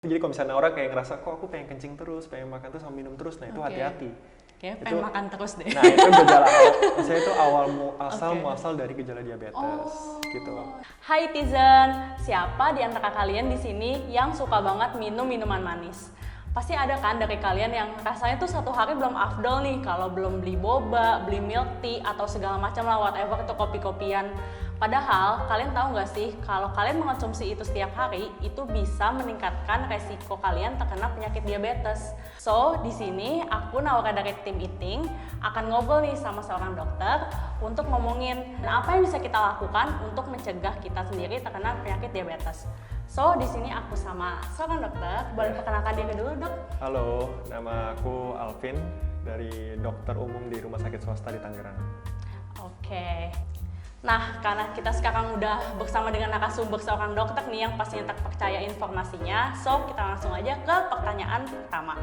Jadi kalau misalnya orang kayak ngerasa kok aku pengen kencing terus, pengen makan terus sama minum terus, nah itu hati-hati. Kayak Itu- pengen makan terus deh. Nah itu gejala maksudnya itu muasal dari gejala diabetes gitu. Hai Tizen, siapa di antara kalian di sini yang suka banget minum minuman manis? Pasti ada kan dari kalian yang rasanya tuh satu hari belum afdol nih kalau belum beli boba, beli milk tea atau segala macam lah whatever itu kopi-kopian. Padahal kalian tahu nggak sih kalau kalian mengonsumsi itu setiap hari itu bisa meningkatkan resiko kalian terkena penyakit diabetes. So di sini aku Naura dari tim Eating akan ngobrol nih sama seorang dokter untuk ngomongin apa yang bisa kita lakukan untuk mencegah kita sendiri terkena penyakit diabetes. So di sini aku sama seorang dokter, boleh perkenalkan diri dulu dok? Halo, nama aku Alvin dari dokter umum di rumah sakit swasta di Tangerang. Oke. Nah, karena kita sekarang udah bersama dengan narasumber seorang dokter nih yang pastinya terpercaya informasinya, so kita langsung aja ke pertanyaan pertama.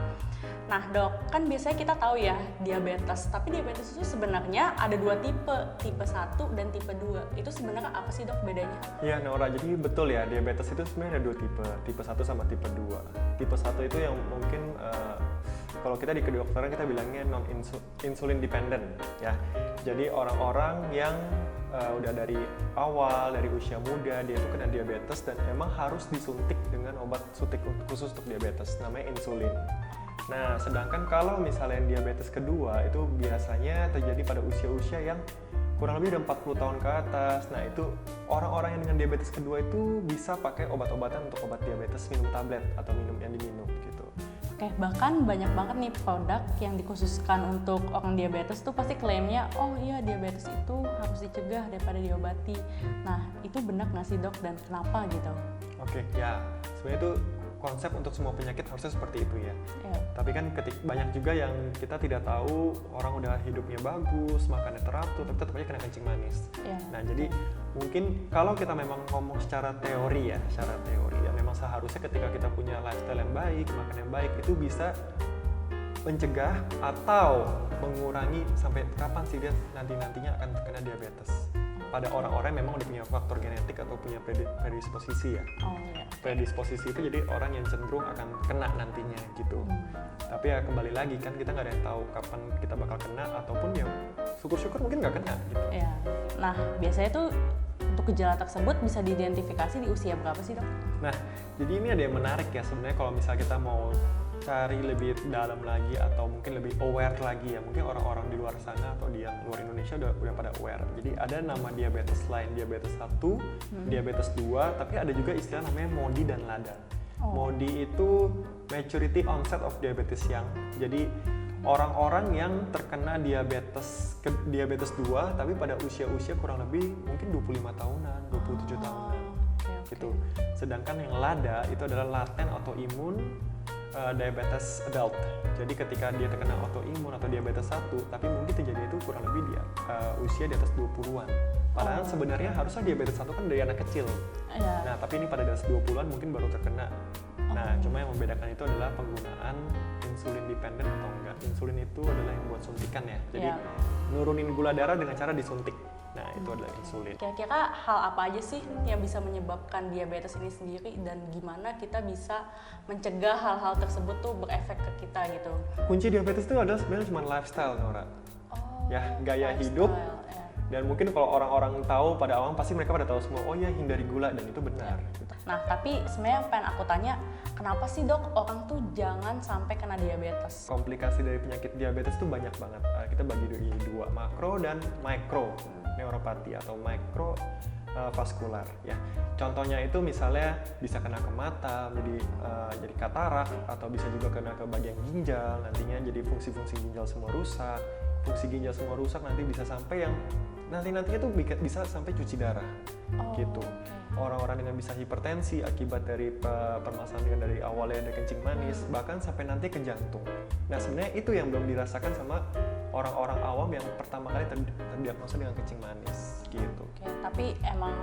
Nah dok, kan biasanya kita tahu ya diabetes, tapi diabetes itu sebenarnya ada dua tipe 1 dan tipe 2. Itu sebenarnya apa sih dok bedanya? Iya Nora, jadi betul ya, diabetes itu sebenarnya ada dua tipe 1 sama tipe 2. Tipe 1 itu yang mungkin kalau kita di kedokteran kita bilangnya non insulin dependent ya. Jadi orang-orang yang udah dari awal, dari usia muda dia itu kena diabetes dan emang harus disuntik dengan obat suntik khusus untuk diabetes, namanya insulin. Nah, sedangkan kalau misalnya diabetes kedua itu biasanya terjadi pada usia-usia yang kurang lebih udah 40 tahun ke atas. Nah, itu orang-orang yang dengan diabetes kedua itu bisa pakai obat-obatan untuk obat diabetes, minum tablet atau minum yang diminum gitu. Oke, bahkan banyak banget nih produk yang dikhususkan untuk orang diabetes tuh pasti klaimnya, oh iya diabetes itu harus dicegah daripada diobati. Nah, itu benar nggak sih dok dan kenapa gitu? Oke, ya sebenarnya itu konsep untuk semua penyakit harusnya seperti itu ya. Tapi kan banyak juga yang kita tidak tahu, orang udah hidupnya bagus, makannya teratur, tapi tetap aja kena kencing manis. Nah jadi mungkin kalau kita memang ngomong secara teori ya memang seharusnya ketika kita punya lifestyle yang baik, makan yang baik, itu bisa mencegah atau mengurangi sampai kapan sih dia nantinya akan terkena diabetes. Pada orang-orang yang memang udah punya faktor genetik atau punya predisposisi ya. Predisposisi itu jadi orang yang cenderung akan kena nantinya gitu. Tapi ya kembali lagi kan kita nggak ada yang tahu kapan kita bakal kena ataupun ya syukur-syukur mungkin nggak kena gitu. Iya. Nah biasanya tuh untuk gejala tersebut bisa diidentifikasi di usia berapa sih dok? Nah jadi ini ada yang menarik ya sebenarnya kalau misalnya kita mau cari lebih dalam lagi atau mungkin lebih aware lagi ya, mungkin orang-orang di luar sana atau di yang luar Indonesia udah pada aware. Jadi ada nama diabetes lain, diabetes 1, diabetes 2, tapi ada juga istilah namanya MODY dan LADA. MODY itu maturity onset of diabetes young. Jadi orang-orang yang terkena diabetes 2 tapi pada usia-usia kurang lebih mungkin 25 tahunan, 27 tahunan. Gitu. Sedangkan yang LADA itu adalah latent autoimmune diabetes adult. Jadi ketika dia terkena autoimun atau diabetes 1, tapi mungkin terjadi itu kurang lebih dia usia di atas 20-an. Padahal sebenarnya harusnya diabetes 1 kan dari anak kecil. Nah, tapi ini pada atas 20-an mungkin baru terkena. Nah, cuma yang membedakan itu adalah penggunaan insulin dependent atau enggak. Insulin itu adalah yang buat suntikan ya. Jadi nurunin gula darah dengan cara disuntik. Nah, itu adalah insulin. Kira-kira hal apa aja sih yang bisa menyebabkan diabetes ini sendiri dan gimana kita bisa mencegah hal-hal tersebut tuh berefek ke kita gitu? Kunci diabetes itu adalah sebenarnya cuma lifestyle, Nora. Ya, gaya hidup. Dan mungkin kalau orang-orang tahu pada awam pasti mereka pada tahu semua, oh ya hindari gula, dan itu benar. Nah, tapi sebenarnya yang pengen aku tanya, kenapa sih dok orang tuh jangan sampai kena diabetes? Komplikasi dari penyakit diabetes itu banyak banget. Kita bagi dua, makro dan mikro neuropati atau mikro vaskular ya. Contohnya itu misalnya bisa kena ke mata, jadi katarak, atau bisa juga kena ke bagian ginjal, nantinya jadi fungsi-fungsi ginjal semua rusak. Fungsi ginjal semua rusak nanti bisa sampai yang nantinya tuh bisa sampai cuci darah gitu. Orang-orang dengan bisa hipertensi akibat dari permasalahan dari awalnya ada kencing manis bahkan sampai nanti ke jantung. Nah sebenarnya itu yang belum dirasakan sama orang-orang awam yang pertama kali terdiagnosa dengan kencing manis gitu. Tapi emang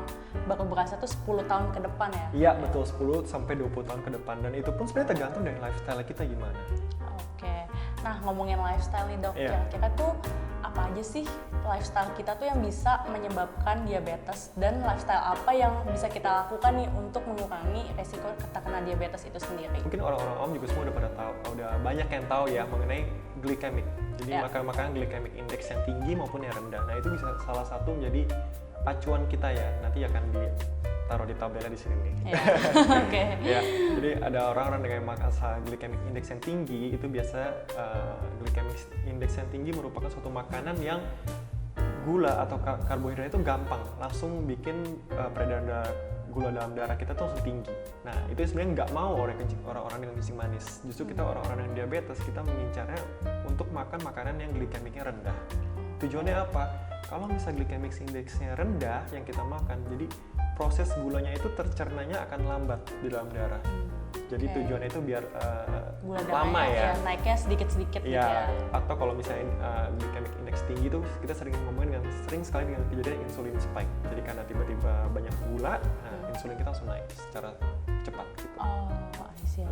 baru berasa tuh 10 tahun ke depan ya? Iya betul, 10 sampai 20 tahun ke depan, dan itu pun sebenarnya tergantung dari lifestyle kita gimana. Nah, ngomongin lifestyle nih dok, Iya. kira-kira tuh apa aja sih lifestyle kita tuh yang bisa menyebabkan diabetes, dan lifestyle apa yang bisa kita lakukan nih untuk mengurangi resiko terkena diabetes itu sendiri? Mungkin orang-orang awam juga semua udah pada tahu, udah banyak yang tahu ya mengenai glycemic. Jadi Ya. makanan glycemic index yang tinggi maupun yang rendah. Nah itu bisa salah satu menjadi acuan kita ya. Nanti akan ditaruh di tabelnya di sini nih. Ya. Oke. Ya, jadi ada orang-orang dengan masa glycemic index yang tinggi itu biasa glycemic index yang tinggi merupakan suatu makanan yang gula atau karbohidrat itu gampang langsung bikin peredaran gula dalam darah kita tuh langsung tinggi. Nah itu sebenarnya nggak mau orang-orang dengan kencing manis. Justru kita orang-orang dengan diabetes kita mengincarnya untuk makan makanan yang glikemiknya rendah. Tujuannya apa? Kalau misalnya glycemic indexnya rendah yang kita makan, jadi proses gulanya itu tercernanya akan lambat di dalam darah. Jadi Oke. tujuannya itu biar Gula lama darahnya ya. naiknya sedikit-sedikit gitu Ya, ya. atau kalau misalnya glycemic index tinggi tuh kita sering ngomongin sering sekali dengan kejadian insulin spike. Jadi karena tiba-tiba banyak gula, insulin kita langsung naik secara cepat gitu. Oh, I see.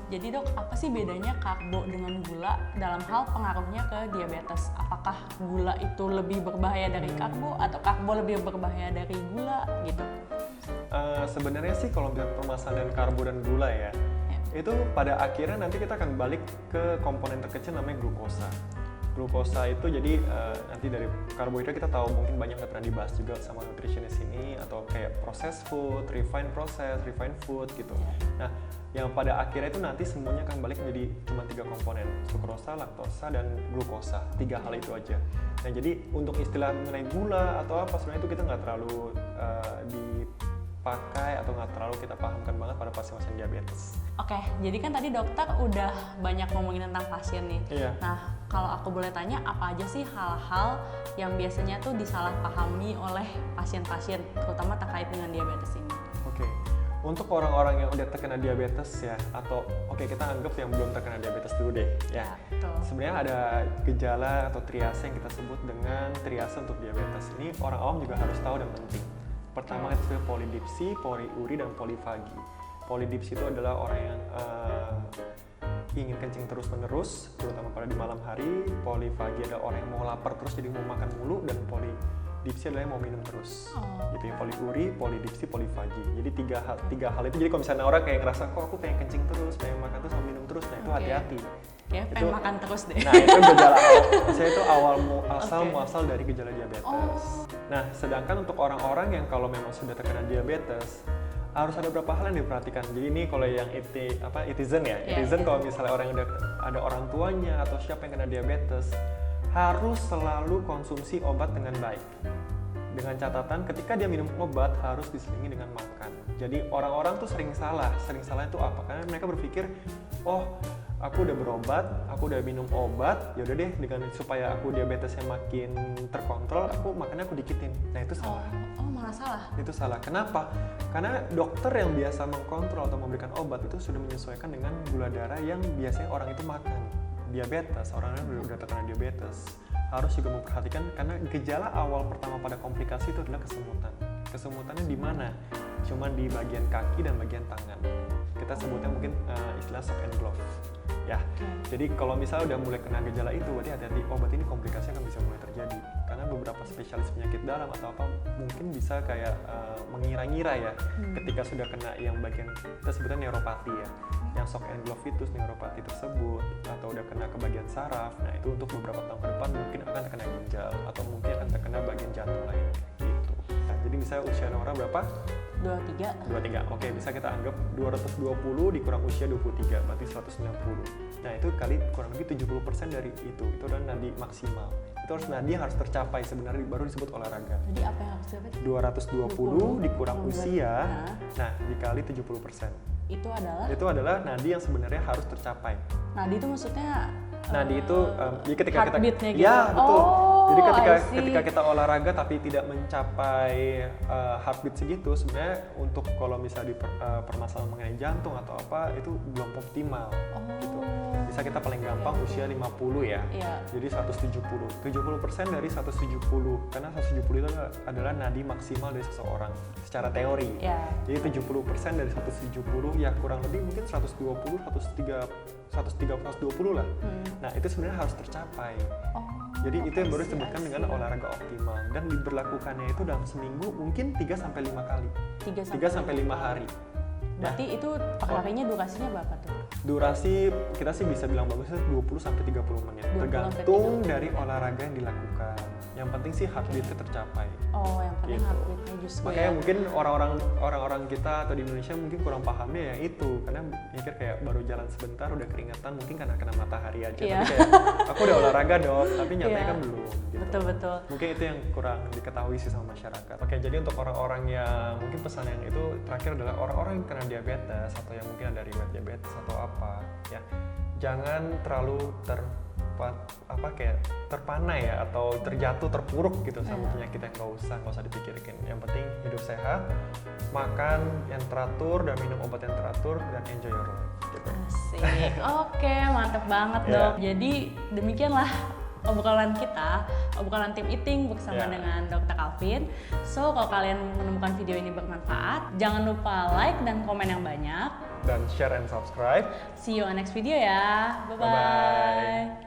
Jadi dok, apa sih bedanya karbo dengan gula dalam hal pengaruhnya ke diabetes? Apakah gula itu lebih berbahaya dari karbo atau karbo lebih berbahaya dari gula gitu? Sebenarnya sih kalau bilang permasalahan karbo dan gula ya, itu pada akhirnya nanti kita akan balik ke komponen terkecil namanya glukosa. Glukosa itu jadi nanti dari karbohidrat kita tahu mungkin banyak yang pernah dibahas juga sama nutritionist ini, atau kayak processed food, refined food gitu. Nah, yang pada akhirnya itu nanti semuanya akan balik menjadi cuma 3 komponen, sukrosa, laktosa, dan glukosa. 3 hal itu aja. Nah, jadi untuk istilah mengenai gula atau apa sebenarnya itu kita nggak terlalu dipakai atau nggak terlalu kita pahamkan banget pada pasien-pasien diabetes. Oke, jadi kan tadi dokter udah banyak ngomongin tentang pasien nih. Iya. Nah, kalau aku boleh tanya, apa aja sih hal-hal yang biasanya tuh disalahpahami oleh pasien-pasien, terutama terkait dengan diabetes ini? Oke. Untuk orang-orang yang udah terkena diabetes ya, atau kita anggap yang belum terkena diabetes dulu deh ya. Betul. Sebenarnya ada gejala atau triase yang kita sebut dengan triase untuk diabetes. Ini orang awam juga harus tahu dan penting. Pertama itu polidipsi, poliuri, dan polifagi. Polidipsi itu adalah orang yang ingin kencing terus-menerus, terutama pada di malam hari. Polifagi adalah orang yang mau lapar terus jadi mau makan mulu, dan polidipsi adalah yang mau minum terus. Gitu ya, poliuri, polidipsi, polifagi. Jadi tiga hal itu. Jadi kalau misalnya orang kayak ngerasa kok aku pengen kencing terus, pengen makan terus, sama minum terus, nah itu hati-hati. Ya, pengen makan terus deh. Nah itu gejala saya itu muasal dari gejala diabetes. Nah sedangkan untuk orang-orang yang kalau memang sudah terkena diabetes harus ada beberapa hal yang diperhatikan. Jadi ini kalau yang itizen ya, itizen kalau misalnya orang yang ada orang tuanya atau siapa yang kena diabetes harus selalu konsumsi obat dengan baik. Dengan catatan ketika dia minum obat harus diselingi dengan makan. Jadi orang-orang tuh sering salah itu apa? Karena mereka berpikir, oh aku udah berobat, aku udah minum obat, yaudah deh dengan supaya aku diabetesnya makin terkontrol, aku makannya aku dikitin. Nah itu salah. Oh, malah salah. Itu salah. Kenapa? Karena dokter yang biasa mengkontrol atau memberikan obat itu sudah menyesuaikan dengan gula darah yang biasanya orang itu makan. Diabetes, orang yang udah terkena diabetes harus juga memperhatikan, karena gejala awal pertama pada komplikasi itu adalah kesemutan. Kesemutannya di mana? Cuma di bagian kaki dan bagian tangan. Kita sebutnya mungkin istilah shock and glove. Ya, jadi kalau misalnya udah mulai kena gejala itu, berarti hati-hati, obat ini komplikasi akan bisa mulai terjadi. Karena beberapa spesialis penyakit dalam atau apa mungkin bisa kayak mengira-ngira ya, ketika sudah kena yang bagian kita sebutnya neuropati ya, yang shock and glove itu neuropati tersebut, atau udah kena ke bagian saraf, nah itu untuk beberapa tahun ke depan mungkin akan terkena ginjal atau mungkin akan terkena bagian jantung lainnya gitu. Nah, jadi misalnya usia orang berapa? 23. Oke, bisa kita anggap 220 dikurang usia 23, berarti 190. Nah, itu kali kurang lebih 70% dari itu adalah nadi maksimal. Itu harus nadi yang harus tercapai sebenarnya baru disebut olahraga. Jadi apa yang harus dicapai? 220 dikurang usia, nah dikali 70%. Itu adalah nadi yang sebenarnya harus tercapai. Nadi itu maksudnya Nadi itu jadi ketika kita heartbeat-nya gitu? Ya, betul. Jadi I see. ketika kita olahraga tapi tidak mencapai heartbeat segitu, sebenarnya untuk kalau misalnya di permasalahan mengenai jantung atau apa itu belum optimal. Gitu. Bisa kita paling gampang usia 50 ya. Jadi 170. 70% dari 170. Karena 170 itu adalah nadi maksimal dari seseorang secara teori. Jadi 70% dari 170 ya kurang lebih mungkin 120, 130 130-120 lah. Nah itu sebenarnya harus tercapai. Oh, Jadi itu yang baru I see, disebutkan I see. dengan olahraga optimal dan diberlakukannya itu dalam seminggu mungkin 3-5 kali. 3-5 hari. Berarti itu perharinya durasinya berapa tuh? Durasi kita sih bisa bilang bagusnya 20-30 menit 20 tergantung sampai 30. dari olahraga yang dilakukan. Yang penting sih heart rate-nya tercapai. Oh, yang penting Gitu. heart rate-nya justru Makanya ya. mungkin orang-orang kita atau di Indonesia mungkin kurang pahamnya ya itu, karena mikir kayak baru jalan sebentar udah keringetan mungkin karena kena matahari aja. Iya. Tapi kayak aku udah olahraga dong, tapi nyatanya Iya. kan belum. Gitu. Betul-betul. Mungkin itu yang kurang diketahui sih sama masyarakat. Oke, jadi untuk orang-orang yang mungkin pesan yang itu terakhir adalah orang-orang yang kena diabetes atau yang mungkin ada riwayat diabetes atau apa, ya jangan terlalu terpana ya atau terpuruk gitu sama penyakit yang nggak usah dipikirkan. Yang penting hidup sehat, makan yang teratur dan minum obat yang teratur dan enjoy your life. Gitu. Asik. Oke, mantep banget Yeah. dok. Jadi demikianlah obrolan tim eating bersama Yeah. dengan Dr. Alvin. So, kalau kalian menemukan video ini bermanfaat, jangan lupa like dan komen yang banyak. Dan share and subscribe. See you on next video ya. Bye-bye. Bye-bye.